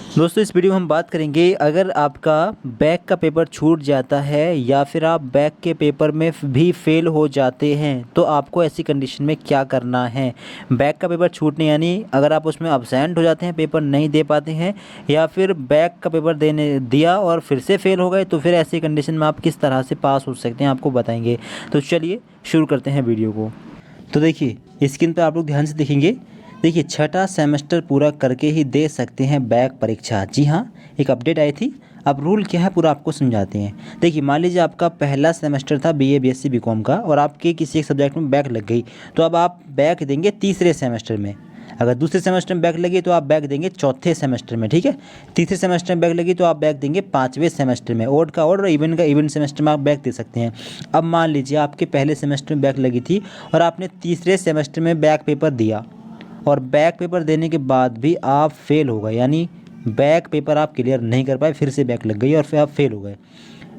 दोस्तों इस वीडियो में हम बात करेंगे अगर आपका बैक का पेपर छूट जाता है या फिर आप बैक के पेपर में भी फेल हो जाते हैं तो आपको ऐसी कंडीशन में क्या करना है। बैक का पेपर छूटने यानी अगर आप उसमें अब्सेंट हो जाते हैं, पेपर नहीं दे पाते हैं या फिर बैक का पेपर देने दिया और फिर से फेल हो गए तो फिर ऐसी कंडीशन में आप किस तरह से पास हो सकते हैं आपको बताएंगे। तो चलिए शुरू करते हैं वीडियो को। तो देखिए स्क्रीन पर आप लोग ध्यान से देखेंगे। देखिए छठा सेमेस्टर पूरा करके ही दे सकते हैं बैक परीक्षा। जी हाँ, एक अपडेट आई थी। अब रूल क्या है पूरा आपको समझाते हैं। देखिए मान लीजिए आपका पहला सेमेस्टर था बीए बीएससी बीकॉम का और आपके किसी एक सब्जेक्ट में बैक लग गई तो अब आप बैक देंगे तीसरे सेमेस्टर में। अगर दूसरे सेमेस्टर में बैक लगी तो आप बैक देंगे चौथे सेमेस्टर में, ठीक है। तीसरे सेमेस्टर में बैक लगी तो आप बैक देंगे पाँचवें सेमेस्टर में। ओड का ओड और इवन का इवन सेमेस्टर में आप बैक दे सकते हैं। अब मान लीजिए आपके पहले सेमेस्टर में बैक लगी थी और आपने तीसरे सेमेस्टर में बैक पेपर दिया और बैक पेपर देने के बाद भी आप फेल हो गए, यानी बैक पेपर आप क्लियर नहीं कर पाए, फिर से बैक लग गई और फिर आप फेल हो गए।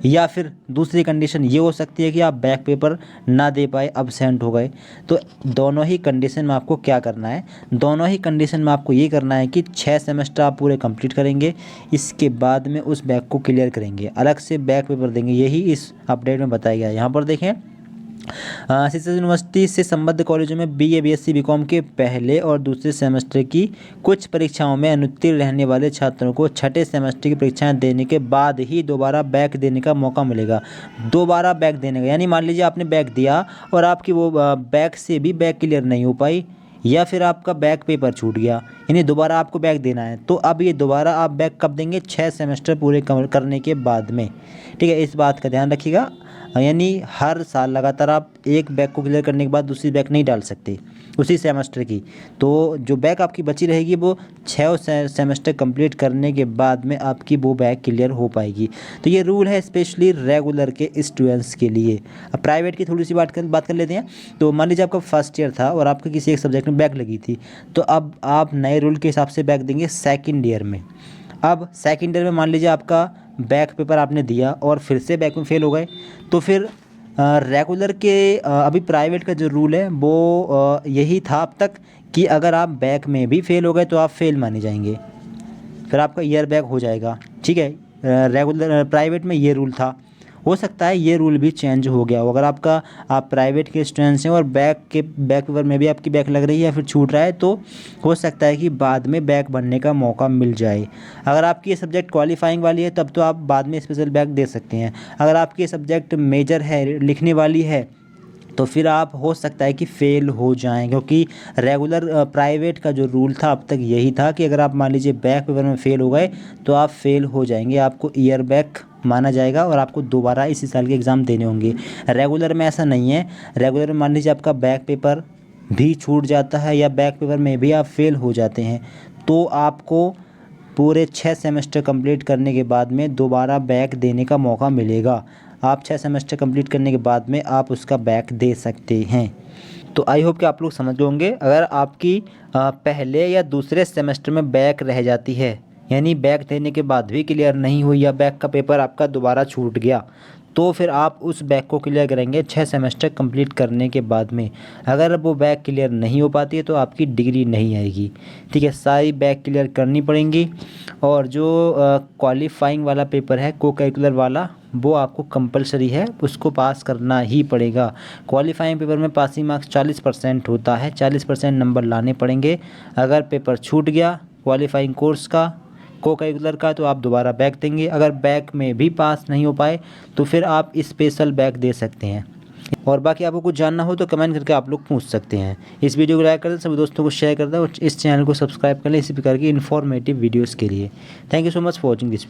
या फिर दूसरी कंडीशन ये हो सकती है कि आप बैक पेपर ना दे पाए, अब्सेंट हो गए। तो दोनों ही कंडीशन में आपको क्या करना है, दोनों ही कंडीशन में आपको ये करना है कि 6 सेमेस्टर आप पूरे कंप्लीट करेंगे, इसके बाद में उस बैक को क्लियर करेंगे, अलग से बैक पेपर देंगे। यही इस अपडेट में बताया गया है। यहाँ पर देखें शिक्षा यूनिवर्सिटी से संबद्ध कॉलेजों में बीए बीएससी बीकॉम के पहले और दूसरे सेमेस्टर की कुछ परीक्षाओं में अनुत्तीर्ण रहने वाले छात्रों को छठे सेमेस्टर की परीक्षाएं देने के बाद ही दोबारा बैक देने का मौका मिलेगा। दोबारा बैक देने का यानी मान लीजिए आपने बैक दिया और आपकी वो बैक से भी बैक क्लियर नहीं हो पाई या फिर आपका बैक पेपर छूट गया, यानी दोबारा आपको बैक देना है। तो अब ये दोबारा आप बैक कब देंगे, 6 सेमेस्टर पूरे करने के बाद में, ठीक है। इस बात का ध्यान रखिएगा। यानी हर साल लगातार आप एक बैक को क्लियर करने के बाद दूसरी बैक नहीं डाल सकते उसी सेमेस्टर की। तो जो बैक आपकी बची रहेगी वो 6 सेमेस्टर कंप्लीट करने के बाद में आपकी वो बैक क्लियर हो पाएगी। तो ये रूल है स्पेशली रेगुलर के स्टूडेंट्स के लिए। अब प्राइवेट की थोड़ी सी बात कर लेते हैं। तो मान लीजिए आपका फर्स्ट ईयर था और आपके किसी एक सब्जेक्ट में बैक लगी थी, तो अब आप नए रूल के हिसाब से बैक देंगे सेकेंड ईयर में। अब सेकेंड ईयर में मान लीजिए आपका बैक पेपर आपने दिया और फिर से बैक में फेल हो गए तो फिर रेगुलर के अभी प्राइवेट का जो रूल है वो यही था अब तक कि अगर आप बैक में भी फेल हो गए तो आप फेल माने जाएंगे, फिर आपका ईयर बैक हो जाएगा, ठीक है। रेगुलर प्राइवेट में ये रूल था। हो सकता है ये रूल भी चेंज हो गया हो। अगर आप प्राइवेट के स्टूडेंट्स हैं और बैक पेपर में भी आपकी बैक लग रही है या फिर छूट रहा है तो हो सकता है कि बाद में बैक बनने का मौका मिल जाए। अगर आपकी ये सब्जेक्ट क्वालिफाइंग वाली है तब तो आप बाद में स्पेशल बैक दे सकते हैं। अगर आपकी ये सब्जेक्ट मेजर है, लिखने वाली है, तो फिर आप हो सकता है कि फ़ेल हो जाएं, क्योंकि रेगुलर प्राइवेट का जो रूल था अब तक यही था कि अगर आप मान लीजिए बैक पेपर में फ़ेल हो गए तो आप फ़ेल हो जाएंगे, आपको ईयर बैक माना जाएगा और आपको दोबारा इसी साल के एग्ज़ाम देने होंगे। रेगुलर में ऐसा नहीं है। रेगुलर में मान लीजिए आपका बैक पेपर भी छूट जाता है या बैक पेपर में भी आप फ़ेल हो जाते हैं तो आपको पूरे 6 सेमेस्टर कंप्लीट करने के बाद में दोबारा बैक देने का मौका मिलेगा। आप 6 सेमेस्टर कंप्लीट करने के बाद में आप उसका बैक दे सकते हैं। तो आई होप कि आप लोग समझ गए होंगे। अगर आपकी पहले या दूसरे सेमेस्टर में बैक रह जाती है, यानी बैक देने के बाद भी क्लियर नहीं हुई या बैक का पेपर आपका दोबारा छूट गया, तो फिर आप उस बैक को क्लियर करेंगे 6 सेमेस्टर कंप्लीट करने के बाद में। अगर वो बैक क्लियर नहीं हो पाती है तो आपकी डिग्री नहीं आएगी, ठीक है। सारी बैक क्लियर करनी पड़ेंगी और जो क्वालिफाइंग वाला पेपर है को करिकुलर वाला वो आपको कंपलसरी है, उसको पास करना ही पड़ेगा। क्वालिफाइंग पेपर में पासिंग मार्क्स 40% होता है, 40% नंबर लाने पड़ेंगे। अगर पेपर छूट गया क्वालिफाइंग कोर्स का, को करिकुलर का, तो आप दोबारा बैक देंगे। अगर बैक में भी पास नहीं हो पाए तो फिर आप स्पेशल बैक दे सकते हैं। और बाकी आपको कुछ जानना हो तो कमेंट करके आप लोग पूछ सकते हैं। इस वीडियो को लाइक कर दें, सभी दोस्तों को शेयर कर दें और इस चैनल को सब्सक्राइब कर लें इसी प्रकार की इन्फॉर्मेटिव वीडियोज़ के लिए। Thank you so much for watching this video.